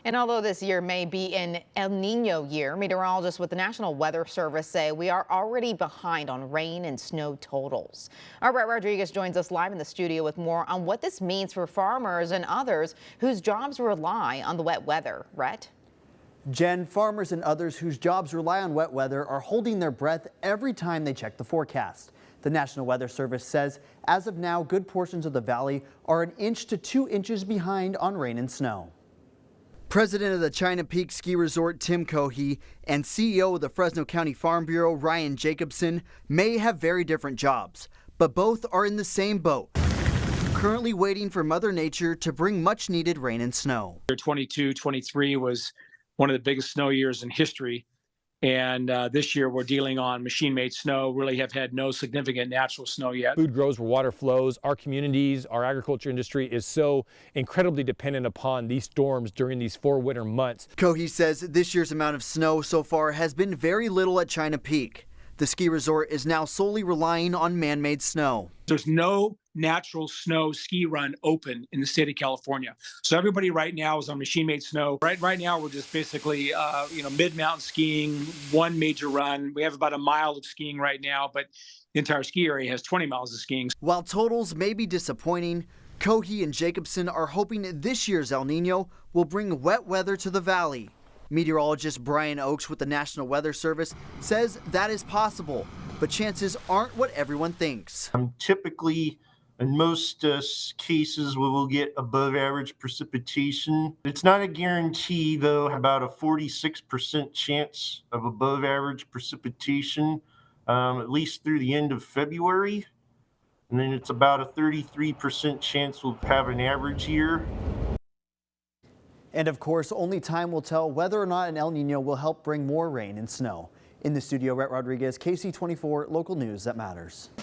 And although this year may be an El Nino year, meteorologists with the National Weather Service say we are already behind on rain and snow totals. Our Brett Rodriguez joins us live in the studio with more on what this means for farmers and others whose jobs rely on the wet weather. Rhett? Jen, farmers and others whose jobs rely on wet weather are holding their breath every time they check the forecast. The National Weather Service says as of now, good portions of the valley are 1 inch to 2 inches behind on rain and snow. President of the China Peak Ski Resort, Tim Cohey, and CEO of the Fresno County Farm Bureau, Ryan Jacobson, may have very different jobs, but both are in the same boat, currently waiting for Mother Nature to bring much needed rain and snow. 22-23 was one of the biggest snow years in history. And this year we're dealing on machine-made snow, really have had no significant natural snow yet. Food grows where water flows. Our communities, our agriculture industry is so incredibly dependent upon these storms during these 4 winter months. Cohey says this year's amount of snow so far has been very little at China Peak. The ski resort is now solely relying on man-made snow. There's no natural snow ski run open in the state of California. So everybody right now is on machine-made snow. Right now we're just basically, mid-mountain skiing, one major run. We have about a mile of skiing right now, but the entire ski area has 20 miles of skiing. While totals may be disappointing, Cohey and Jacobson are hoping this year's El Nino will bring wet weather to the valley. Meteorologist Brian Oakes with the National Weather Service says that is possible, but chances aren't what everyone thinks. Typically, in most cases, we will get above average precipitation. It's not a guarantee, though, about a 46% chance of above average precipitation, at least through the end of February. And then it's about a 33% chance we'll have an average year. And of course, only time will tell whether or not an El Nino will help bring more rain and snow. In the studio, Brett Rodriguez, KC24, local news that matters.